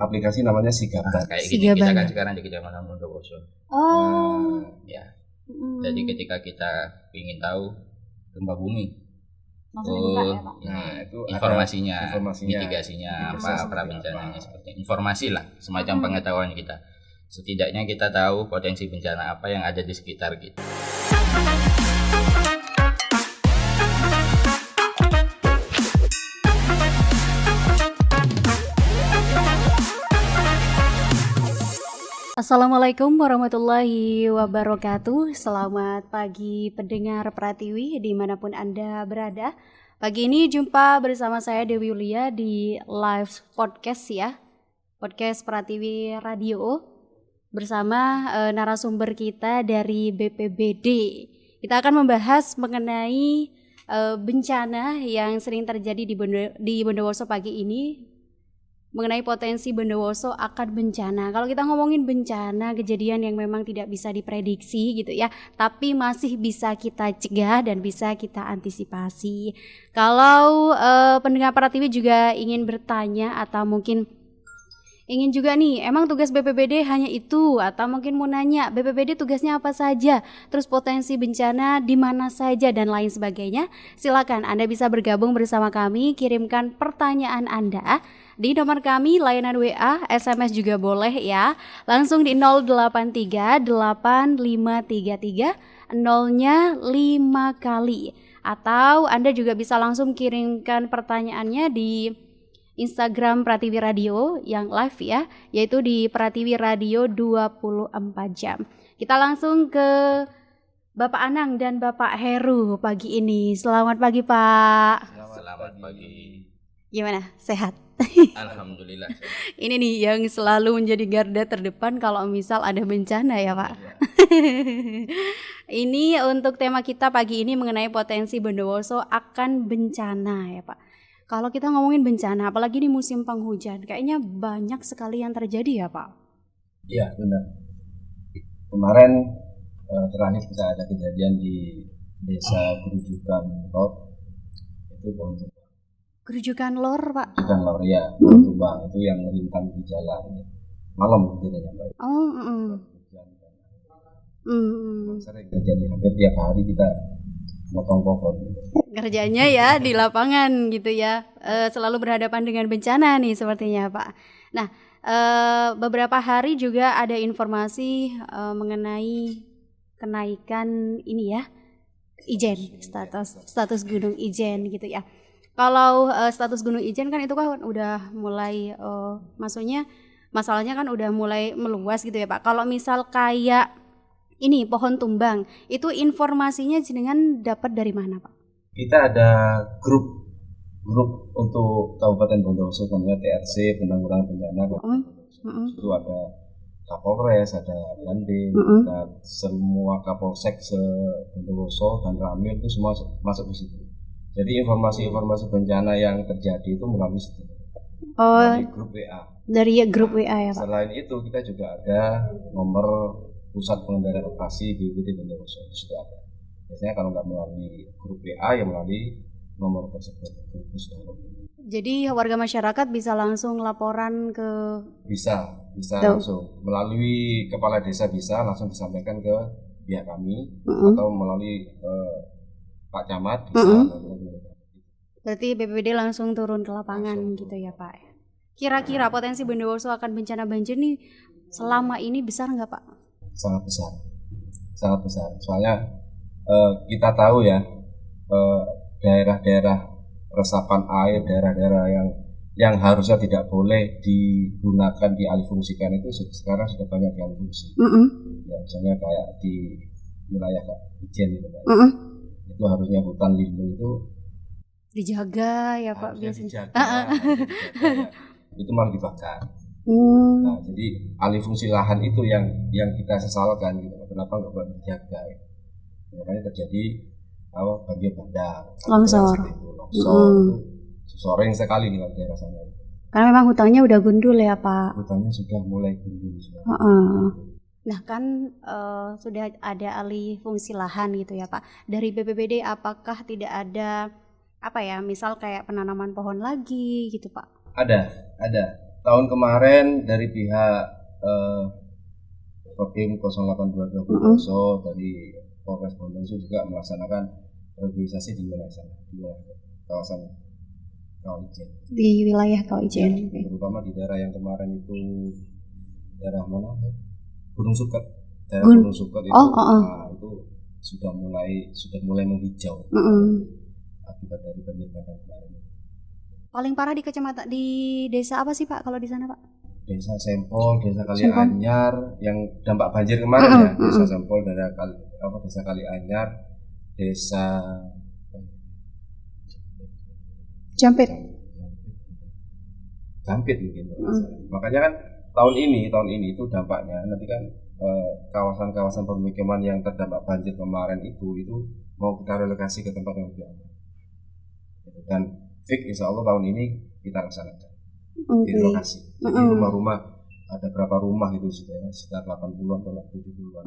aplikasi namanya Sigaban. Kayak gini kita kan sekarang di Kecamatan Bondowoso. Ya. Jadi ketika kita ingin tahu gempa bumi, itu informasinya, mitigasinya apa, prabencananya seperti informasi lah, semacam pengetahuan kita. Setidaknya kita tahu potensi bencana apa yang ada di sekitar kita. Assalamualaikum warahmatullahi wabarakatuh. Selamat pagi pendengar Pratiwi dimanapun Anda berada. Pagi ini jumpa bersama saya Dewi Yulia di live podcast ya, podcast Pratiwi Radio bersama narasumber kita dari BPBD. Kita akan membahas mengenai bencana yang sering terjadi di Bondowoso pagi ini, mengenai potensi Bondowoso akan bencana. Kalau kita ngomongin bencana, kejadian yang memang tidak bisa diprediksi gitu ya, tapi masih bisa kita cegah dan bisa kita antisipasi. Kalau pendengar Pratiwi juga ingin bertanya atau mungkin ingin juga nih, emang tugas BPBD hanya itu, atau mungkin mau nanya BPBD tugasnya apa saja, terus potensi bencana di mana saja dan lain sebagainya, silakan Anda bisa bergabung bersama kami, kirimkan pertanyaan Anda di nomor kami, layanan WA, SMS juga boleh ya. Langsung di 083 8533 0-nya 5 kali. Atau Anda juga bisa langsung kirimkan pertanyaannya di Instagram Pratiwi Radio yang live ya, yaitu di Pratiwi Radio 24 jam. Kita langsung ke Bapak Anang dan Bapak Heru pagi ini. Selamat pagi Pak. Selamat pagi. Gimana? Sehat? Alhamdulillah. Ini nih yang selalu menjadi garda terdepan kalau misal ada bencana ya Pak. Ya. Ini untuk tema kita pagi ini mengenai potensi Bondowoso akan bencana ya Pak. Kalau kita ngomongin bencana, apalagi di musim penghujan, kayaknya banyak sekali yang terjadi ya Pak. Iya benar. Kemarin terakhir kita ada kejadian di desa Gerujukan Lor, itu pohon tumbang. Gerujukan Lor Pak? Gerujukan Lor ya, pohon tumbang itu yang melintang di jalan. Malam kejadiannya Pak. Sering terjadi, hampir tiap hari kita motong pohon. Kerjanya ya di lapangan gitu ya, selalu berhadapan dengan bencana nih sepertinya Pak. Nah, beberapa hari juga ada informasi mengenai kenaikan ini ya, Ijen, status Gunung Ijen gitu ya. Kalau status Gunung Ijen kan itu kan udah mulai, maksudnya masalahnya kan udah mulai meluas gitu ya Pak. Kalau misal kayak ini pohon tumbang, itu informasinya jenengan dapat dari mana Pak? Kita ada grup untuk Kabupaten Bondowoso, namanya TRC, penanggulangan bencana Bondowoso. Itu ada Kapolres, ada Dandim, dan semua Kapolsek se-Bondowoso dan Ramil itu semua masuk di situ. Jadi informasi-informasi bencana yang terjadi itu melalui situ. Dari grup WA. Dari grup WA ya Pak. Selain itu kita juga ada nomor Pusat Pengendalian Operasi BPBD Bondowoso, di situ ada. Biasanya kalau nggak melalui grup WA ya melalui nomor tersebut. Jadi warga masyarakat bisa langsung laporan ke? Bisa langsung melalui kepala desa, bisa langsung disampaikan ke pihak kami atau melalui Pak Camat bisa. Berarti BPBD langsung turun ke lapangan gitu ya Pak. Kira-kira potensi Bondowoso akan bencana banjir nih selama ini besar nggak Pak? Sangat besar. Soalnya kita tahu ya, daerah-daerah resapan air, daerah-daerah yang harusnya tidak boleh digunakan, dialihfungsikan itu sekarang sudah banyak dialihfungsi. Ya, misalnya kayak di wilayah Ijen itu, itu harusnya hutan lindung itu dijaga ya Pak biasanya. Itu malah dibakar. Nah, jadi alih fungsi lahan itu yang kita sesalkan gitu. Kenapa nggak dijaga? Makanya terjadi banjir bandang, longsor itu sering sekali di daerah sana. Karena memang hutannya udah gundul ya Pak. Hutannya sudah mulai gundul. Nah kan sudah ada alih fungsi lahan gitu ya Pak. Dari BPBD apakah tidak ada misal kayak penanaman pohon lagi gitu Pak? Ada. tahun kemarin dari pihak Kodim 0822 Bondowoso dari Polres Bondowoso juga melaksanakan reorganisasi di wilayah sana, di wilayah kawasan Kawijen. Di wilayah Kawijen. Ya, terutama di daerah yang kemarin itu daerah mana? Gunung Suket. Daerah Gunung Suket itu, nah, itu sudah mulai menghijau akibat dari banjir bandang kemarin. Paling parah di kecamatan di desa apa sih Pak kalau di sana Pak? Desa Sempol, Desa Kali Anyar yang dampak banjir kemarin ya. Desa Sempol, Desa Kali Anyar, Desa Jampit mungkin. Makanya kan tahun ini itu dampaknya nanti kan kawasan-kawasan permukiman yang terdampak banjir kemarin itu mau kita relokasi ke tempat yang lebih aman. Dan fix insya Allah tahun ini kita laksanakan di lokasi. Jadi rumah-rumah ada berapa rumah itu sudah sekitar 80-an atau 70-an.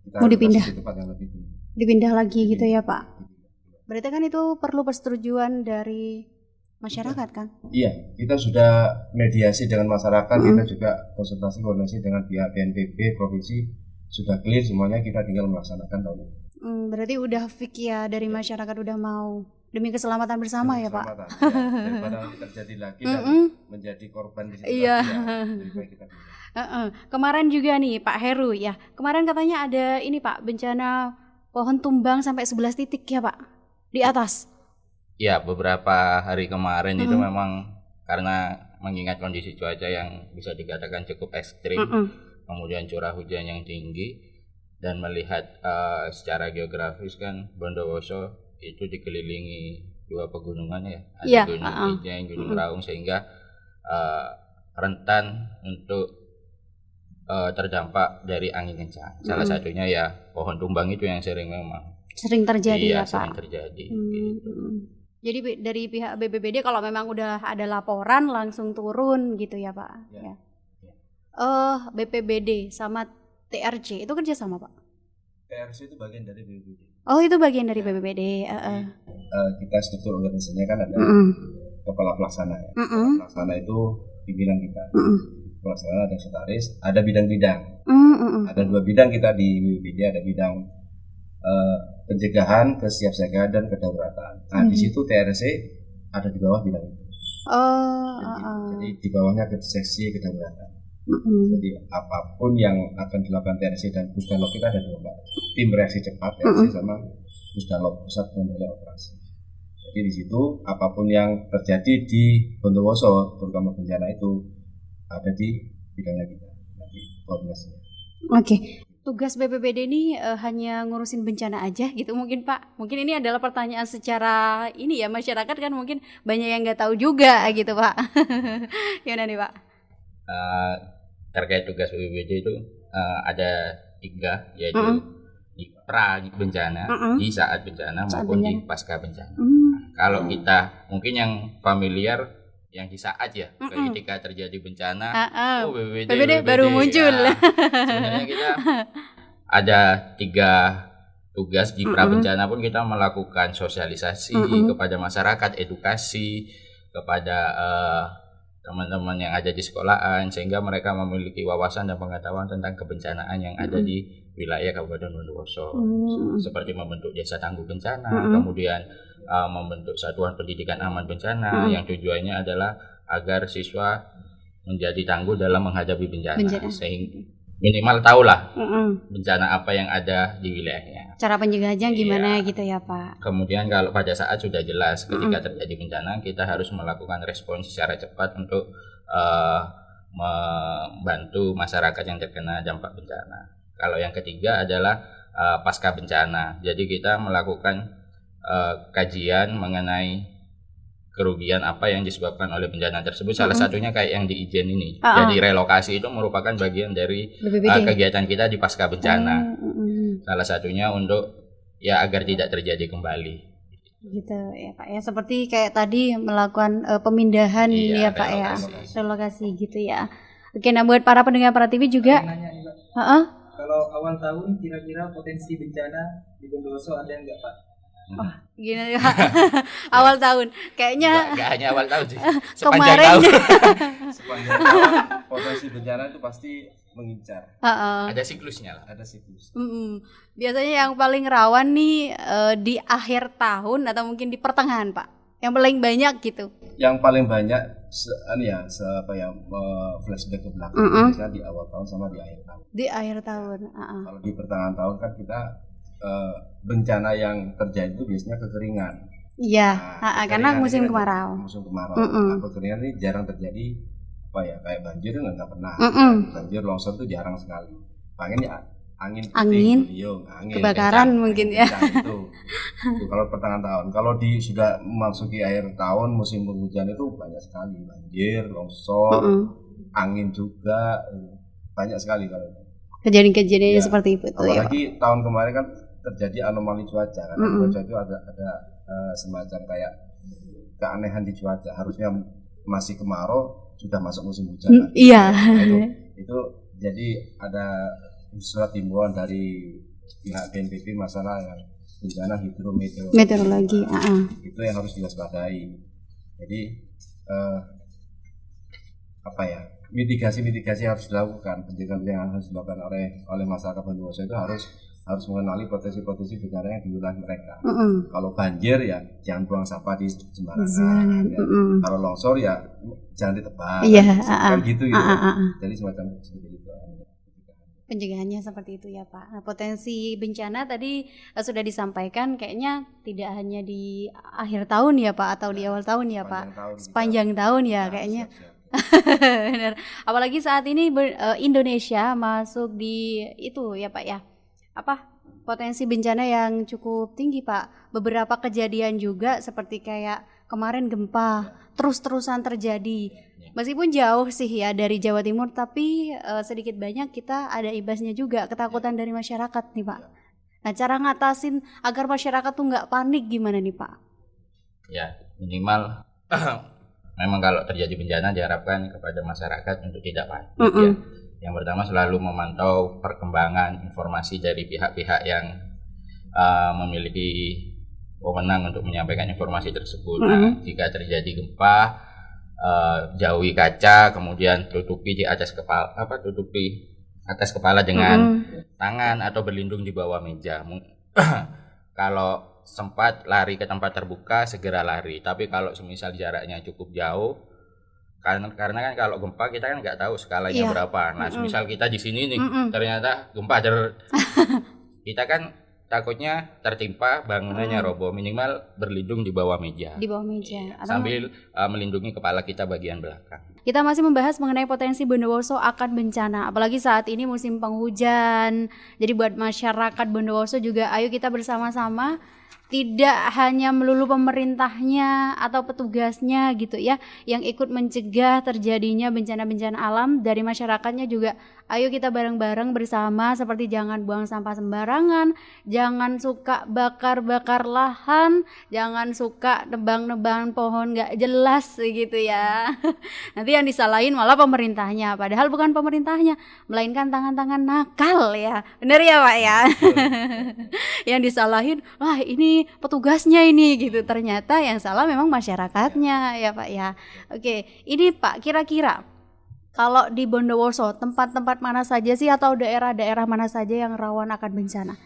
Kita mau dipindah di tempat yang lebih tinggi. Dipindah lagi gitu ya Pak. Berarti kan itu perlu persetujuan dari masyarakat kan? Iya, kita sudah mediasi dengan masyarakat, kita juga koordinasi dengan pihak BNPB provinsi, sudah clear semuanya, kita tinggal melaksanakan tahun ini. Berarti udah fix ya dari masyarakat udah mau demi keselamatan bersama ya Pak? Ya, daripada terjadi lagi dan menjadi korban di situ. Iya. Kita Kemarin juga nih Pak Heru ya, kemarin katanya ada ini Pak, bencana pohon tumbang sampai 11 titik ya Pak, di atas. Ya, beberapa hari kemarin itu memang karena mengingat kondisi cuaca yang bisa dikatakan cukup ekstrim, kemudian curah hujan yang tinggi, dan melihat secara geografis kan Bondowoso itu dikelilingi 2 pegunungan ya, ada Gunung Ijen, Gunung Raung, sehingga rentan untuk terdampak dari angin kencang. Salah satunya ya pohon tumbang itu yang sering terjadi ya Pak. Sering terjadi. Gitu. Jadi dari pihak BPBD kalau memang udah ada laporan langsung turun gitu ya Pak. Ya. BPBD sama TRC itu kerja sama Pak? TRC itu bagian dari BPBD. Oh itu bagian dari BPBD. Kita struktur organisasinya kan ada kepala pelaksana ya. Kepala pelaksana itu pimpinan kita. Pelaksana ada sekretaris, ada bidang-bidang. Ada 2 bidang kita di BPBD, ada bidang pencegahan, kesiapsiagaan dan kedaruratan. Nah, di situ TRC ada di bawah bidang itu. Jadi di bawahnya ke seksi kedaruratan. Jadi apapun yang akan dilakukan TRC dan Pusdalop kita ada 2 tim reaksi cepat TRC sama Pusdalop, Pusat Pengendalian Operasi. Jadi di situ apapun yang terjadi di Bondowoso terutama bencana itu ada di bidangnya kita, nanti koordinasinya. Oke. Tugas BPBD ini hanya ngurusin bencana aja gitu mungkin Pak. Mungkin ini adalah pertanyaan secara ini ya, masyarakat kan mungkin banyak yang nggak tahu juga gitu Pak. Gimana nih Pak? Terkait tugas BPBD itu ada 3, yaitu di pra bencana, di saat bencana maupun di pasca bencana. Kalau kita mungkin yang familiar yang di saat ya, ketika terjadi bencana, BPBD baru muncul. Ya, sebenarnya kita ada 3 tugas di pra bencana pun kita melakukan sosialisasi kepada masyarakat, edukasi kepada teman-teman yang ada di sekolahan sehingga mereka memiliki wawasan dan pengetahuan tentang kebencanaan yang ada di wilayah Kabupaten Bondowoso, seperti membentuk desa tangguh bencana, kemudian membentuk satuan pendidikan aman bencana yang tujuannya adalah agar siswa menjadi tangguh dalam menghadapi bencana. Sehingga minimal tahulah bencana apa yang ada di wilayahnya. Cara pencegahannya gimana gitu ya Pak. Kemudian kalau pada saat sudah jelas ketika terjadi bencana, kita harus melakukan respons secara cepat untuk membantu masyarakat yang terkena dampak bencana. Kalau yang ketiga adalah pasca bencana. Jadi kita melakukan kajian mengenai kerugian apa yang disebabkan oleh bencana tersebut. Salah satunya kayak yang di Ijen ini. Jadi relokasi itu merupakan bagian dari kegiatan kita di pasca bencana. Salah satunya untuk ya agar tidak terjadi kembali. Gitu ya Pak ya. Seperti kayak tadi melakukan pemindahan ya Pak relokasi. Ya. Relokasi gitu ya. Oke, nah buat para pendengar Para TV juga. Kalau awal tahun kira-kira potensi bencana di Bondowoso ada enggak Pak? Gini ya. Awal tahun. Kayaknya Enggak hanya awal tahun sih. kemarin tahun. Sepanjang tahun potensi bencana itu pasti mengincar. Ada siklusnya lah. Ada siklus. Biasanya yang paling rawan nih di akhir tahun atau mungkin di pertengahan, Pak. Yang paling banyak gitu. Yang paling banyak flashback ke belakang biasanya di awal tahun sama di akhir tahun. Di akhir tahun. Kalau di pertengahan tahun kan kita bencana yang terjadi itu biasanya kekeringan. Iya, karena Kekeringan musim ini kan kemarau. Musim kemarau. Nah, kekeringan ini jarang terjadi kayak banjir itu nggak pernah. Banjir longsor itu jarang sekali. Paling ya angin, beliung, kebakaran kencang, mungkin angin ya. kencang itu kalau pertengahan tahun. Kalau sudah memasuki akhir tahun musim penghujan itu banyak sekali banjir, longsor, angin juga banyak sekali kalau kejadian-kejadiannya seperti itu ya. Apalagi tahun kemarin kan terjadi anomali cuaca karena cuaca itu ada semacam kayak keanehan di cuaca. Harusnya masih kemarau sudah masuk musim hujan. Iya. Nah, itu jadi ada surat himbauan dari pihak BNPB masalah yang bencana meteorologi. Itu yang harus diwaspadai. Jadi mitigasi harus dilakukan, pencegahan yang harus dilakukan oleh masyarakat Bondowoso itu harus mengenali potensi bencana yang di wilayah mereka. Kalau banjir ya jangan buang sampah di sembarangan. Kalau longsor ya jangan ditebang. Kan gitu. Jadi semacam seperti itu. Pencegahannya seperti itu ya Pak. Nah, potensi bencana tadi sudah disampaikan kayaknya tidak hanya di akhir tahun ya Pak atau di awal tahun ya Pak. Sepanjang tahun ya kayaknya. Benar. Apalagi saat ini Indonesia masuk di itu ya Pak ya. Potensi bencana yang cukup tinggi Pak. Beberapa kejadian juga seperti kayak kemarin gempa terus-terusan terjadi. Meskipun jauh sih ya dari Jawa Timur, tapi sedikit banyak kita ada imbasnya juga, ketakutan dari masyarakat nih Pak. Nah, cara ngatasin agar masyarakat tuh nggak panik gimana nih Pak? Ya, minimal memang kalau terjadi bencana diharapkan kepada masyarakat untuk tidak panik. Ya. Yang pertama selalu memantau perkembangan informasi dari pihak-pihak yang memiliki wewenang untuk menyampaikan informasi tersebut. Nah, jika terjadi gempa, jauhi kaca, kemudian tutupi di atas kepala, tutupi atas kepala dengan tangan atau berlindung di bawah meja. Kalau sempat lari ke tempat terbuka segera lari. Tapi kalau semisal jaraknya cukup jauh, karena kan kalau gempa kita kan nggak tahu skalanya berapa. Nah, semisal kita di sini nih, ternyata gempa kita kan takutnya tertimpa bangunannya roboh, minimal berlindung di bawah meja. Di bawah meja. Sambil melindungi kepala kita bagian belakang. Kita masih membahas mengenai potensi Bondowoso akan bencana, apalagi saat ini musim penghujan. Jadi buat masyarakat Bondowoso juga ayo kita bersama-sama, tidak hanya melulu pemerintahnya atau petugasnya gitu ya yang ikut mencegah terjadinya bencana-bencana alam, dari masyarakatnya juga ayo kita bareng-bareng bersama, seperti jangan buang sampah sembarangan, jangan suka bakar-bakar lahan, jangan suka nebang-nebang pohon gak jelas gitu ya. Nanti yang disalahin malah pemerintahnya, padahal bukan pemerintahnya, melainkan tangan-tangan nakal ya. Bener ya Pak ya. Yang disalahin, wah ini petugasnya ini gitu, ternyata yang salah memang masyarakatnya ya Pak ya. Oke, ini Pak kira-kira kalau di Bondowoso tempat-tempat mana saja sih atau daerah-daerah mana saja yang rawan akan bencana?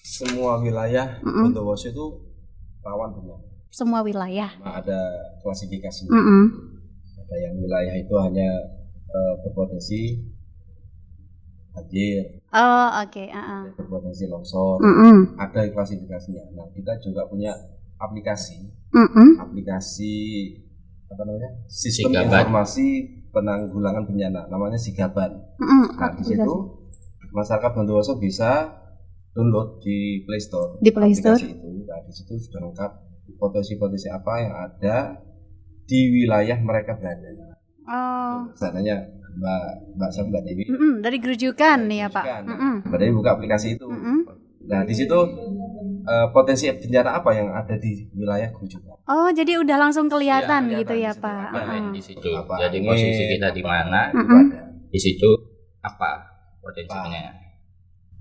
Semua wilayah Bondowoso itu rawan bencana. Semua wilayah. Ada klasifikasinya. Ada yang wilayah itu hanya berpotensi banjir. Berpotensi longsor. Ada klasifikasinya. Nah, kita juga punya aplikasi. Aplikasi sistem informasi penanggulangan bencana, namanya Sigaban. Nah, di situ masyarakat Bondowoso bisa download di Play Store. Aplikasi itu. Nah, di situ sudah lengkap potensi-potensi apa yang ada di wilayah mereka berada. Seandainya Mbak Dewi dari Gerujukan nih ya Pak. Mbak Dewi buka aplikasi itu. Nah, di situ potensi bencana apa yang ada di wilayah Gerujukan. Oh, jadi udah langsung kelihatan gitu ya Pak. Di situ. Jadi posisi kita di mana? Di situ apa potensi bencana?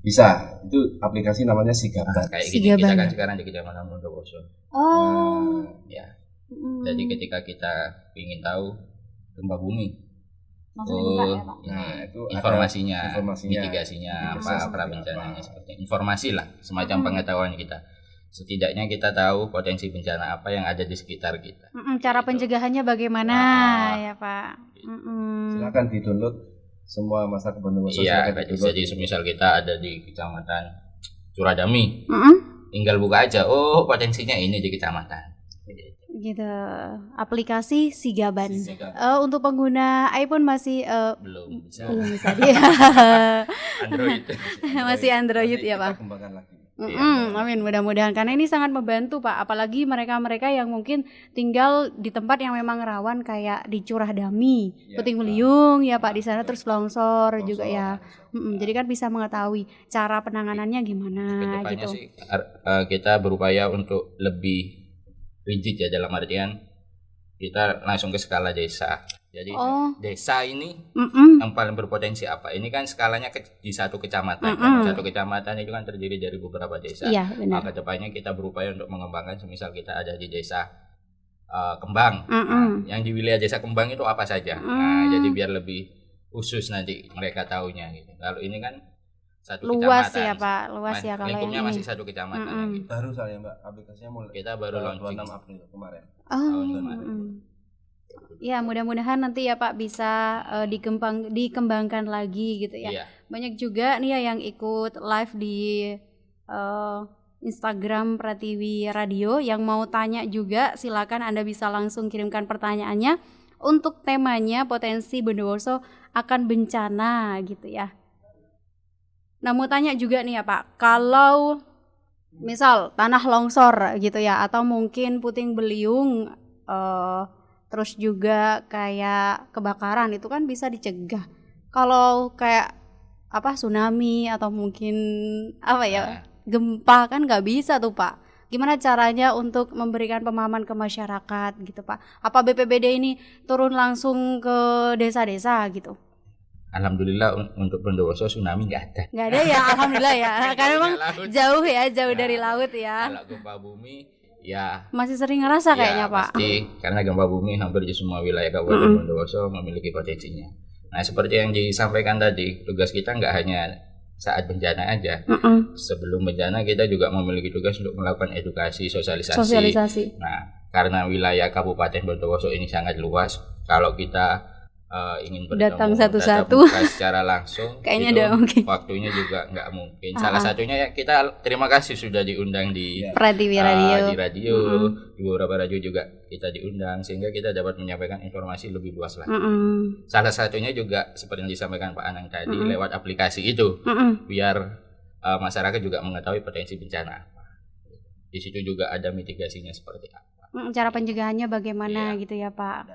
Bisa, itu aplikasi namanya Sigaban. Kayak gini kita kan sekarang di Kecamatan Bondowoso. Ya. Jadi ketika kita ingin tahu gempa bumi, itu informasinya, mitigasinya apa, prabencananya seperti informasi lah, semacam pengetahuan kita. Setidaknya kita tahu potensi bencana apa yang ada di sekitar kita. Cara pencegahannya bagaimana ya Pak? Silakan di-download semua masyarakat Bondowoso. Iya, jadi semisal kita ada di Kecamatan Curadami, tinggal buka aja, oh potensinya ini di kecamatan. Gitu. Aplikasi Sigaban. Untuk pengguna iPhone masih belum bisa dia. Android. Masih Android ya Pak. Kita kembangkan lagi. Amin, mudah-mudahan karena ini sangat membantu Pak, apalagi mereka-mereka yang mungkin tinggal di tempat yang memang rawan kayak di Curadami, Puting Beliung ya Pak, di sana terus longsor juga ya. Jadi kan bisa mengetahui cara penanganannya gimana gitu. Sih, kita berupaya untuk lebih rigid ya, dalam artian kita langsung ke skala desa. Jadi desa ini yang paling berpotensi apa? Ini kan skalanya di satu kecamatan. Satu kecamatan itu kan terdiri dari beberapa desa. Iya, benar. Maka depannya kita berupaya untuk mengembangkan, semisal kita ada di desa Kembang. Yang di wilayah desa Kembang itu apa saja. Nah, jadi biar lebih khusus nanti mereka tahunya gitu. Kalau ini kan satu luas kecamatan. Ya Pak, luas ya kalau lingkupnya yang masih satu kecamatan. Gitu. Baru saya Mbak, aplikasinya mulai kita baru launching 26 April kemarin. Ya mudah-mudahan nanti ya Pak bisa dikembangkan lagi gitu ya. Iya. Banyak juga nih ya yang ikut live di Instagram Pratiwi Radio, yang mau tanya juga silakan Anda bisa langsung kirimkan pertanyaannya untuk temanya potensi Bondowoso akan bencana gitu ya. Nah mau tanya juga nih ya Pak, kalau misal tanah longsor gitu ya, atau mungkin puting beliung, terus juga kayak kebakaran, itu kan bisa dicegah. Kalau kayak apa tsunami atau mungkin apa ya gempa kan nggak bisa tuh Pak. Gimana caranya untuk memberikan pemahaman ke masyarakat gitu Pak? Apa BPBD ini turun langsung ke desa-desa gitu? Alhamdulillah untuk Bondowoso tsunami nggak ada. Nggak ada ya, alhamdulillah ya. Karena memang jauh ya, dari laut ya. Kalau gempa bumi ya masih sering ngerasa kayaknya Pak. Pasti, karena gempa bumi hampir di semua wilayah Kabupaten Bondowoso memiliki potensinya. Nah seperti yang disampaikan tadi, tugas kita nggak hanya saat bencana aja. Sebelum bencana kita juga memiliki tugas untuk melakukan edukasi, sosialisasi. Nah karena wilayah Kabupaten Bondowoso ini sangat luas, kalau kita ingin datang satu-satu secara langsung kayaknya itu mungkin. Waktunya juga nggak mungkin. Salah satunya ya kita terima kasih sudah diundang di Pratiwi Radio. Di radio, di beberapa radio juga kita diundang sehingga kita dapat menyampaikan informasi lebih luas lagi. Salah satunya juga seperti yang disampaikan Pak Anang tadi lewat aplikasi itu, biar masyarakat juga mengetahui potensi bencana apa. Di situ juga ada mitigasinya seperti apa. Cara pencegahannya bagaimana gitu ya Pak.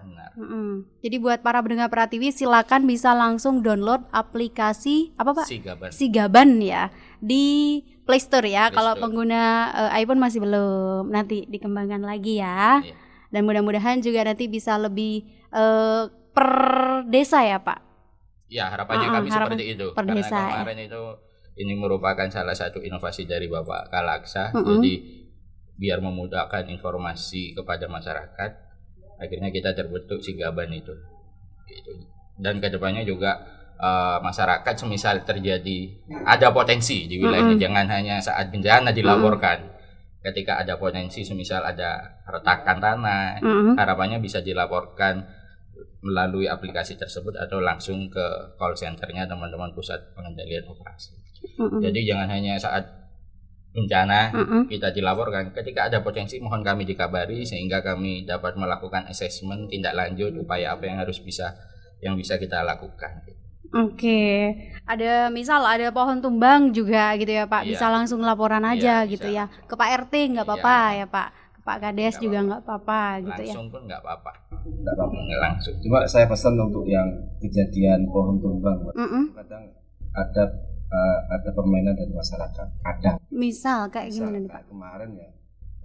Jadi buat para pendengar Pratiwi silakan bisa langsung download aplikasi apa Pak? Sigaban ya di Play Store ya. Kalau pengguna iPhone masih belum, nanti dikembangkan lagi ya. Dan mudah-mudahan juga nanti bisa lebih per desa ya Pak. Ya harapannya kami seperti itu. Per desa, karena kemarin itu ini merupakan salah satu inovasi dari Bapak Kalaksa. Jadi biar memudahkan informasi kepada masyarakat, akhirnya kita terbentuk Sigaban itu. Dan kedepannya juga masyarakat semisal terjadi ada potensi di wilayahnya, jangan hanya saat bencana dilaporkan. Ketika ada potensi semisal ada retakan tanah, harapannya bisa dilaporkan melalui aplikasi tersebut atau langsung ke call centernya teman-teman pusat pengendalian operasi. Jadi jangan hanya saat bencana kita dilaporkan, ketika ada potensi mohon kami dikabari sehingga kami dapat melakukan assessment tindak lanjut upaya apa yang bisa kita lakukan. Oke. Ada misal ada pohon tumbang juga gitu ya Pak, bisa langsung laporan aja gitu ya. Ke Pak RT nggak apa-apa ya Pak. Ke Pak Kades juga nggak apa-apa gitu ya. Langsung pun nggak apa-apa. Nggak langsung. Cuma saya pesan untuk yang kejadian pohon tumbang, kadang ada permainan dari masyarakat. Misal kayak gimana nih Pak? Kemarin ya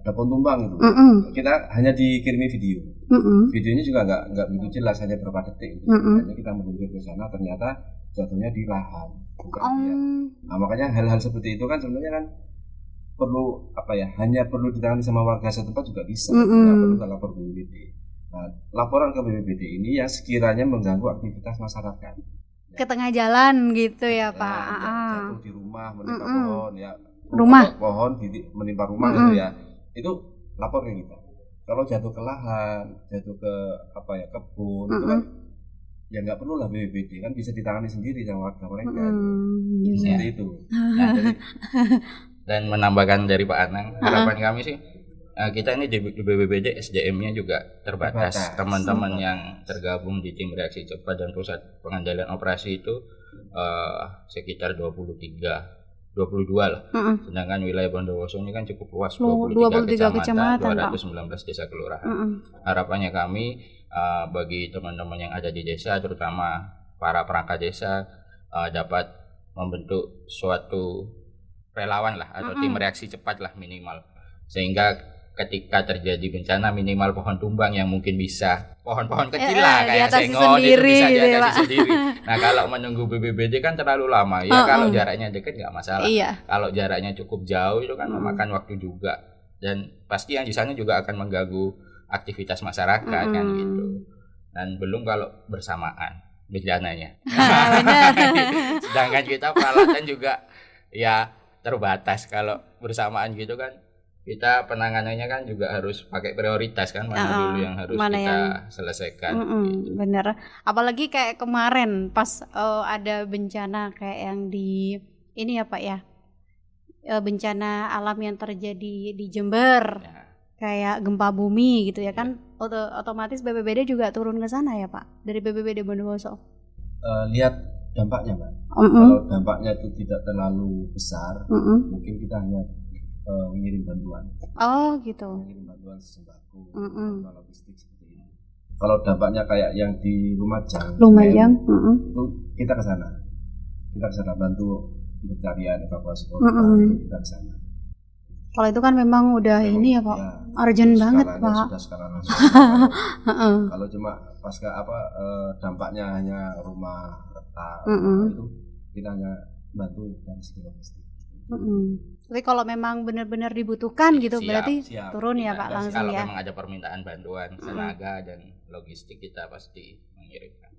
ada pohon tumbang itu. Kita hanya dikirimi video. Videonya juga nggak begitu jelas, hanya beberapa detik. Hanya kita meluncur ke sana, ternyata jatuhnya di lahan, bukan dia. Nah, makanya hal-hal seperti itu kan sebenarnya kan perlu hanya perlu ditangani sama warga setempat juga bisa, nggak perlu lapor BPBD. Nah, laporan ke BPBD ini yang sekiranya mengganggu aktivitas masyarakat. Ke tengah jalan gitu ya Pak. Jatuh di rumah, menimpa pohon ya. Pohon menimpa rumah gitu ya. Itu lapor ke kita. Kalau jatuh ke lahan, jatuh ke kebun itu kan ya nggak perlu lah BPBD, kan bisa ditangani sendiri sama warga mereka. Seperti itu. Nah, dan menambahkan dari Pak Anang, harapan kami sih kita ini di BPBD SDM-nya juga terbatas. Teman-teman yang tergabung di tim reaksi cepat dan pusat pengendalian operasi itu sekitar 22 lah. Sedangkan wilayah Bondowoso ini kan cukup luas, 23 kecamatan, 219 desa kelurahan. Harapannya kami bagi teman-teman yang ada di desa, terutama para perangkat desa, dapat membentuk suatu relawan lah atau tim reaksi cepat lah minimal, sehingga ketika terjadi bencana minimal pohon tumbang yang mungkin bisa pohon-pohon kecil lah kayak sengon itu bisa diatasi sendiri. Nah kalau menunggu BPBD kan terlalu lama ya. Kalau jaraknya dekat nggak masalah. Kalau jaraknya cukup jauh itu kan memakan waktu juga, dan pasti yang di sana juga akan mengganggu aktivitas masyarakat kan gitu. Dan belum kalau bersamaan bencananya. Sedangkan kita peralatan juga ya terbatas. Kalau bersamaan gitu kan kita penanganannya kan juga harus pakai prioritas kan, mana dulu yang harus kita selesaikan. Gitu. Bener. Apalagi kayak kemarin pas ada bencana kayak yang di ini ya Pak ya, bencana alam yang terjadi di Jember, kayak gempa bumi gitu ya kan, otomatis BPBD juga turun ke sana ya Pak, dari BPBD Bondowoso. Lihat dampaknya Mbak. Kalau dampaknya itu tidak terlalu besar, mungkin kita hanya mengirim bantuan. Gitu. Mengirim bantuan sembako, logistik seperti ini. Kalau dampaknya kayak yang di Lumajang, itu kita ke sana. Kita ke sana bantu pencarian evakuasi korban, kita ke sana. Kalau itu kan memang udah ini ya Pak, urgent banget Pak. Sudah skala nasional. Kalau cuma pasca dampaknya hanya rumah retak, itu kita hanya bantu dari segi logistik. Tapi kalau memang benar-benar dibutuhkan gitu berarti turun ya Pak langsung kalau ya. Kalau memang ada permintaan bantuan tenaga dan logistik kita pasti mengirimkan.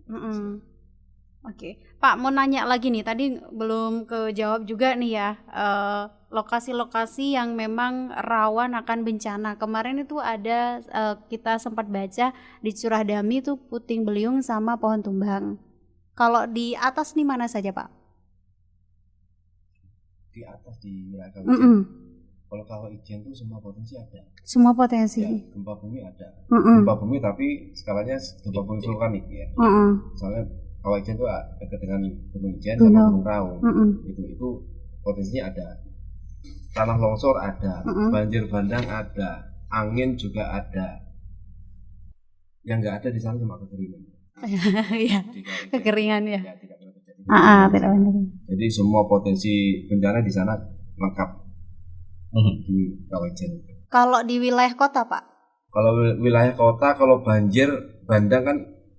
Oke. Pak mau nanya lagi nih, tadi belum kejawab juga nih ya, lokasi-lokasi yang memang rawan akan bencana. Kemarin itu ada kita sempat baca di Curah Dami itu puting beliung sama pohon tumbang. Kalau di atas nih mana saja Pak? Di atas di wilayah Kawijen. Kalau Kawijen itu semua potensi ada. Semua potensi. Ya, gempa bumi ada. Gempa bumi tapi skalanya gempa bumi vulkanik ya. Soalnya Kawijen itu dekat dengan Gunung Ijen sama Gunung Raung. Itu potensinya ada. Tanah longsor ada, banjir bandang ada, angin juga ada. Yang nggak ada di sana cuma kekeringan. Iya. Kekeringan ya. Tidak pernah terjadi. Tidak benar. Jadi semua potensi bencana di sana lengkap di Kawijen. Kalau di wilayah kota Pak? Kalau wilayah kota, kalau banjir bandang kan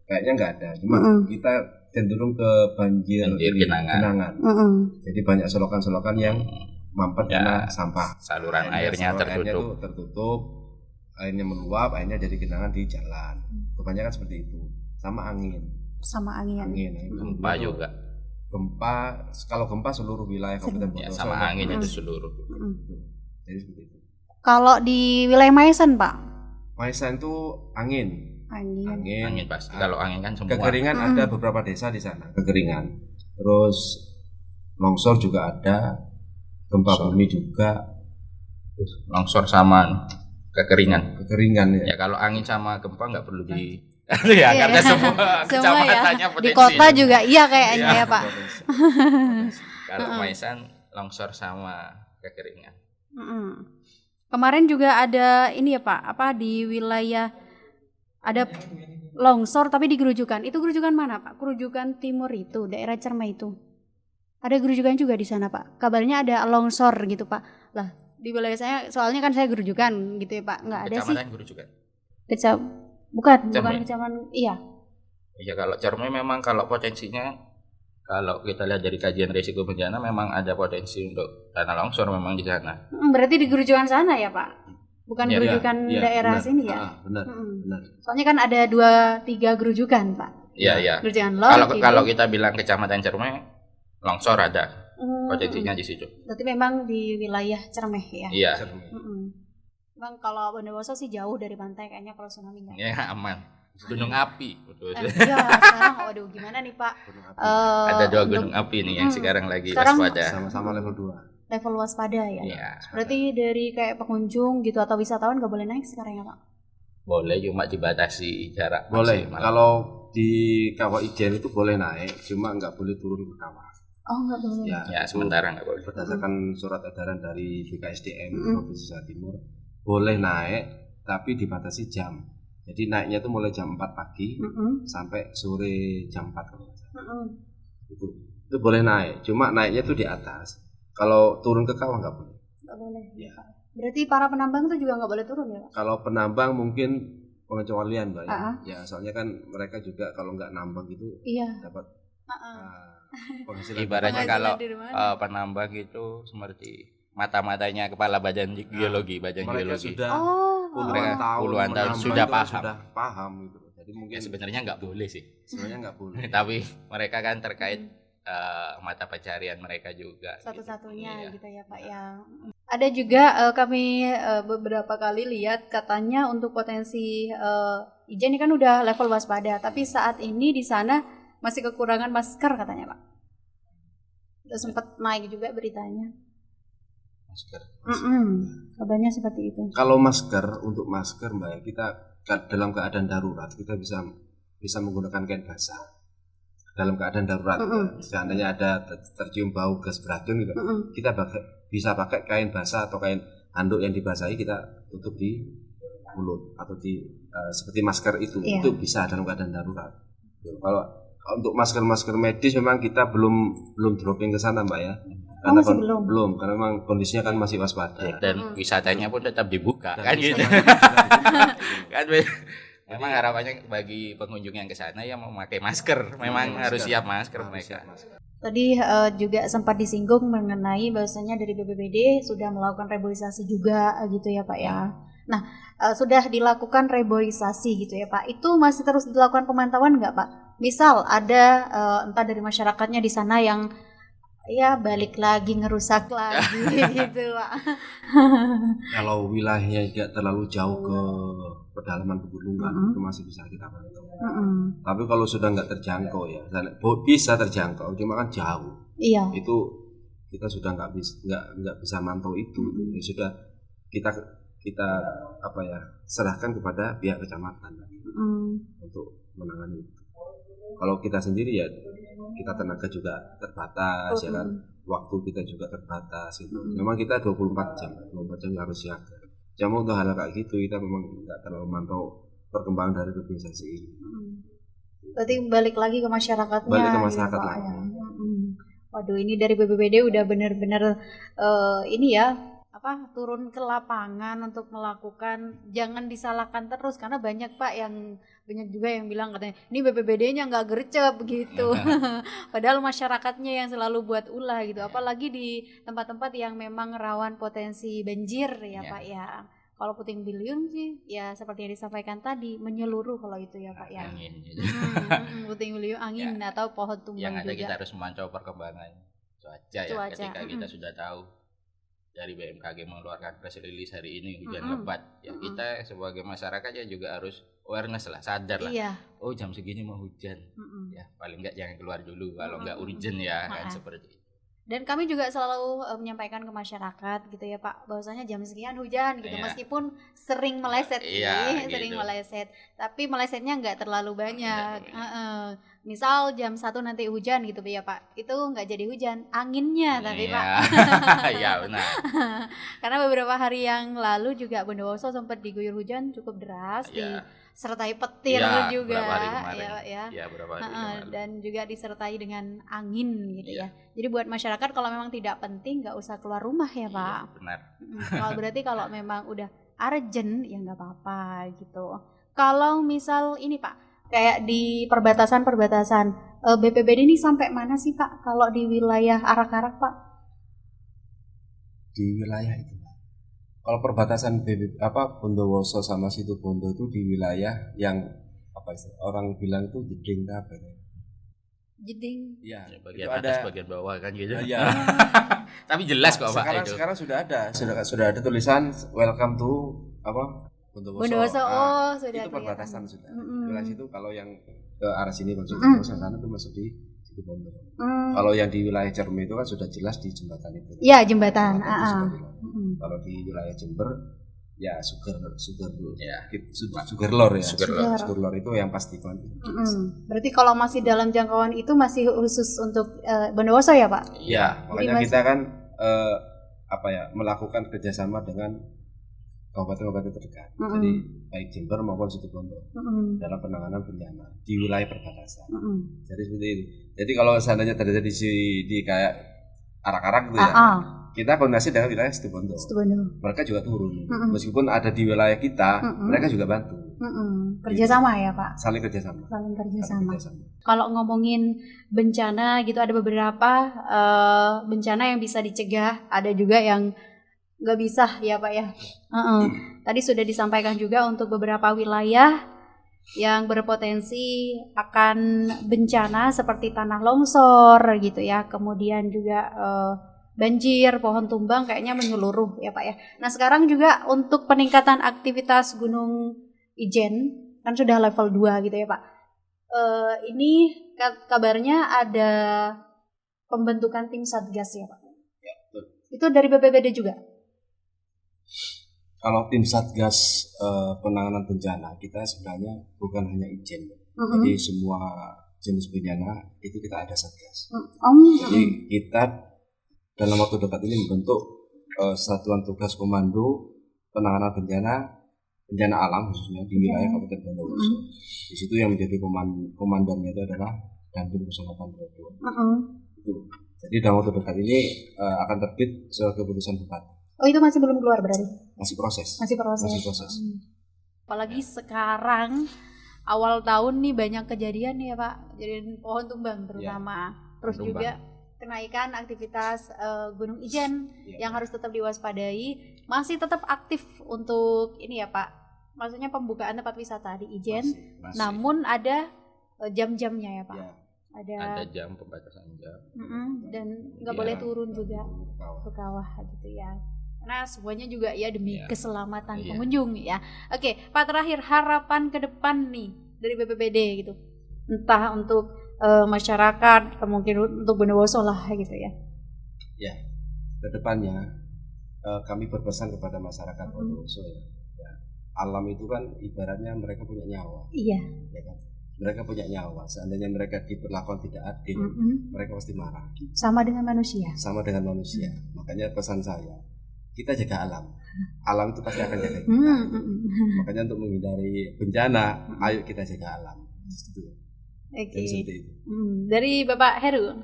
kayaknya nggak ada. Cuma kita cenderung ke banjir genangan. Jadi banyak selokan-selokan yang mampet karena sampah. Saluran airnya tertutup, airnya meluap, airnya jadi genangan di jalan. Kebanyakan seperti itu. Sama angin. Gempa juga. Kalau gempa seluruh wilayah Kabupaten Bondowoso. Sama angin itu seluruh. Jadi seperti itu. Kalau di wilayah Maesan Pak? Maesan itu angin pasti. Kalau angin kan semua. Kekeringan ada beberapa desa di sana. Kekeringan. Terus longsor juga ada. Gempa bumi juga. Longsor sama kekeringan ya. Ya kalau angin sama gempa nggak perlu di karena semua kecamatannya potensi. Di kota juga kayaknya ya Pak. Kalau Maesan longsor sama kekeringan. Kemarin juga ada ini ya Pak, di wilayah ada longsor tapi di Gerujukan. Itu Gerujukan mana Pak? Gerujukan Timur itu, daerah Cermai itu. Ada Gerujukan juga di sana Pak. Kabarnya ada longsor gitu Pak. Lah di wilayah saya, soalnya kan saya Gerujukan gitu ya Pak. Nggak ada sih. Kecamatan Gerujukan. Bukan kecamatan. Iya. Iya kalau Cermai memang kalau potensinya Kalau kita lihat dari kajian risiko bencana memang ada potensi untuk tanah longsor memang di sana. Berarti di gerujukan sana ya Pak? Bukan Iya, gerujukan daerah benar. sini ya? Benar. Soalnya kan ada 2-3 gerujukan Pak. Iya. Gerujukan Lor. Kalau kita bilang kecamatan Cermai, longsor ada potensinya di situ. Berarti memang di wilayah Cermeh ya? Iya. Bang, kalau Bondowoso sih jauh dari pantai kayaknya kalau tsunami nggak. Ya aman. Gunung api. Iya, sekarang waduh gimana nih Pak? Ada 2 gunung api nih yang sekarang lagi waspada. Sama-sama level 2. Level waspada ya? Iya. Berarti dari kayak pengunjung gitu atau wisatawan nggak boleh naik sekarang ya Pak? Boleh, cuma dibatasi jarak. Boleh. maksimal. Kalau di Kawah Ijen itu boleh naik, cuma nggak boleh turun ke kawah. Oh nggak boleh. Ya sementara nggak boleh. Berdasarkan surat edaran dari BKSDM Provinsi Jawa Timur, boleh naik tapi dibatasi jam. Jadi naiknya itu mulai jam 4 pagi sampai sore jam 4 kalau nggak salah. Itu boleh naik, cuma naiknya itu di atas. Kalau turun ke kawah nggak boleh. Nggak boleh. Ya. Berarti para penambang itu juga nggak boleh turun ya Pak? Kalau penambang mungkin pengecualian Mbak ya. Soalnya kan mereka juga kalau nggak nambang gitu dapat penghasilan. Ibaratnya kalau penambang itu seperti mata-matanya kepala badan geologi, badan mereka geologi. Sudah puluhan tahun sudah paham gitu. Jadi mungkin ya, sebenarnya nggak boleh sih. Sebenarnya nggak boleh. Tapi mereka kan terkait mata pencarian mereka juga. Satu-satunya gitu. gitu ya Pak ya. Ada juga kami beberapa kali lihat katanya untuk potensi Ijen ini kan udah level waspada, tapi saat ini di sana masih kekurangan masker katanya Pak. Udah sempat naik juga beritanya. Masker. Kabarnya seperti itu. Kalau untuk masker Mbak, kita dalam keadaan darurat kita bisa menggunakan kain basah. Dalam keadaan darurat, seandainya ada tercium bau gas beracun gitu, kita bisa pakai kain basah atau kain handuk yang dibasahi kita tutup di mulut atau di seperti masker itu bisa dalam keadaan darurat. Kalau untuk masker medis memang kita belum dropping ke sana Mbak ya. Karena belum, karena memang kondisinya kan masih waspada. Dan wisatanya pun tetap dibuka kan gitu. Kan memang harapannya bagi pengunjung yang ke sana yang memakai masker, memang harus siap masker mereka. Tadi juga sempat disinggung mengenai bahwasanya dari BPBD sudah melakukan reboisasi juga gitu ya Pak ya. Nah, sudah dilakukan reboisasi gitu ya Pak. Itu masih terus dilakukan pemantauan nggak Pak? Misal ada entah dari masyarakatnya di sana yang ya balik lagi ngerusak lagi gitu Pak. Kalau wilayahnya tidak terlalu jauh ke pedalaman pegunungan itu masih bisa kita pantau. Tapi kalau sudah nggak terjangkau ya, bisa terjangkau, cuma kan jauh. Iya. Itu kita sudah nggak bisa mantau itu. Ya sudah kita serahkan kepada pihak kecamatan untuk menangani itu. Kalau kita sendiri ya kita tenaga juga terbatas ya kan, waktu kita juga terbatas itu. Memang kita 24 jam harus siaga. Cuma untuk hal kayak gitu kita memang nggak terlalu memantau perkembangan dari organisasi ini. Berarti balik lagi ke masyarakatnya. Balik ke masyarakat lagi. Ya. Waduh, ini dari BPBD udah benar-benar ini ya turun ke lapangan untuk melakukan, jangan disalahkan terus karena banyak juga yang bilang katanya ini BPBD-nya nggak gercep gitu. Padahal masyarakatnya yang selalu buat ulah gitu, apalagi di tempat-tempat yang memang rawan potensi banjir ya Pak ya. Kalau puting beliung sih ya seperti yang disampaikan tadi menyeluruh kalau itu ya Pak ya. Angin. Puting beliung angin atau pohon tumbang yang ada juga. Kita harus memantau perkembangan cuaca. Ya ketika kita sudah tahu dari BMKG mengeluarkan press release hari ini hujan lebat ya kita sebagai masyarakat ya juga harus awareness lah, sadar lah. Oh jam segini mau hujan ya paling enggak jangan keluar dulu kalau enggak urgent ya kan seperti itu. Dan kami juga selalu menyampaikan ke masyarakat gitu ya Pak, bahwasanya jam sekian hujan gitu, meskipun sering meleset sering meleset, tapi melesetnya nggak terlalu banyak. Misal jam 1 nanti hujan gitu ya Pak, itu nggak jadi hujan, anginnya tapi Pak. Iya benar. Karena beberapa hari yang lalu juga Bondowoso sempat diguyur hujan cukup deras, disertai petir juga beberapa hari dan juga disertai dengan angin gitu ya. Jadi buat masyarakat kalau memang tidak penting nggak usah keluar rumah ya Pak. Benar. Berarti kalau memang udah urgent ya nggak apa-apa gitu. Kalau misal ini Pak, kayak di perbatasan BPBD ini sampai mana sih Pak kalau di wilayah Arak-Arak Pak? Di wilayah itu, kalau perbatasan Bondowoso sama Situbondo itu di wilayah yang orang bilang itu jeding apa ya? Jeding. Ya, bagian atas, bagian bawah kan gitu. Ya. Tapi jelas kok Pak itu. Sekarang sudah ada tulisan welcome to Bondowoso. Sudah itu perbatasan sudah. Wilayah itu kalau yang ke arah sini masuk sana itu masuk di Situbondo. Kalau yang di wilayah Cerme itu kan sudah jelas di jembatan itu. Iya, jembatan. Kalau di wilayah Jember ya Sugar Lor itu yang pasti kan. Berarti kalau masih dalam jangkauan itu masih khusus untuk Bondowoso ya Pak? Iya, makanya kita kan melakukan kerjasama dengan kabupaten-kabupaten terdekat. Jadi baik Jember maupun Situbondo dalam penanganan bencana di wilayah perbatasan. Jadi seperti itu. Jadi kalau seandainya terjadi di kayak Arak-Arak gitu ya, kita koordinasi dengan wilayah Situbondo. Mereka juga turun. Meskipun ada di wilayah kita, mereka juga bantu. Kerjasama ya Pak? Saling kerjasama. Kalau ngomongin bencana gitu, ada beberapa bencana yang bisa dicegah, ada juga yang nggak bisa ya Pak ya. Tadi sudah disampaikan juga untuk beberapa wilayah yang berpotensi akan bencana seperti tanah longsor gitu ya, kemudian juga banjir, pohon tumbang kayaknya menyeluruh ya Pak ya. Nah sekarang juga untuk peningkatan aktivitas Gunung Ijen kan sudah level 2 gitu ya Pak. Ini kabarnya ada pembentukan tim satgas ya Pak. Ya, betul. Itu dari BPBD juga? Kalau tim satgas penanganan bencana kita sebenarnya bukan hanya Ijen, jadi semua jenis bencana itu kita ada satgas. Jadi kita dalam waktu dekat ini membentuk satuan tugas komando penanganan bencana alam khususnya di wilayah Kabupaten Bondowoso. Di situ yang menjadi komandannya itu adalah Dandim 0822. Itu. Jadi dalam waktu dekat ini akan terbit surat keputusan bupati. Oh itu masih belum keluar berarti? Masih proses. Apalagi sekarang awal tahun nih banyak kejadian ya Pak, jadi pohon tumbang terutama. Terus juga kenaikan aktivitas Gunung Ijen yang harus tetap diwaspadai. Masih tetap aktif untuk ini ya Pak, maksudnya pembukaan tempat wisata di Ijen. Masih. Namun ada jam-jamnya ya Pak. Ada jam, pembatasan jam. Dan nggak boleh turun juga ke kawah gitu ya. Karena semuanya juga ya demi keselamatan pengunjung ya. Oke, Pak, terakhir harapan ke depan nih dari BPBD gitu. Entah untuk masyarakat, mungkin untuk Bondowoso lah gitu ya. Ya, ke depannya kami berpesan kepada masyarakat Bondowoso ya. Alam itu kan ibaratnya mereka punya nyawa. Iya. Ya kan? Mereka punya nyawa. Seandainya mereka diperlakukan tidak adil, mereka pasti marah. Sama dengan manusia. Makanya pesan saya, kita jaga alam. Alam itu pasti akan jaga kita. Makanya untuk menghindari bencana, ayo kita jaga alam. Oke. Dari Bapak Heru.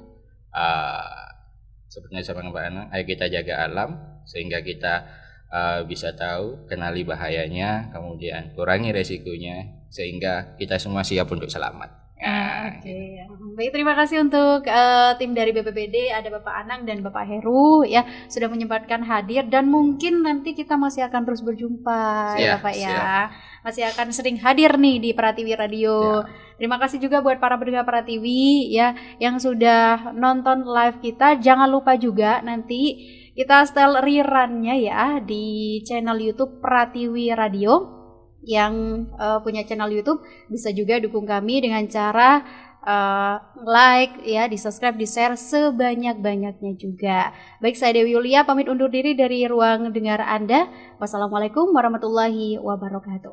Sepertinya sama Pak Anang, ayo kita jaga alam sehingga kita bisa tahu, kenali bahayanya, kemudian kurangi resikonya sehingga kita semua siap untuk selamat. Oke. Baik, terima kasih untuk tim dari BPBD, ada Bapak Anang dan Bapak Heru ya sudah menyempatkan hadir, dan mungkin nanti kita masih akan terus berjumpa ya Pak ya. Masih akan sering hadir nih di Pratiwi Radio. Terima kasih juga buat para pendengar Pratiwi ya yang sudah nonton live kita. Jangan lupa juga nanti kita setel rerunnya ya di channel YouTube Pratiwi Radio. Yang punya channel YouTube bisa juga dukung kami dengan cara like ya, di subscribe, di share sebanyak-banyaknya juga. Baik, saya Dewi Yulia pamit undur diri dari ruang dengar Anda. Wassalamualaikum warahmatullahi wabarakatuh.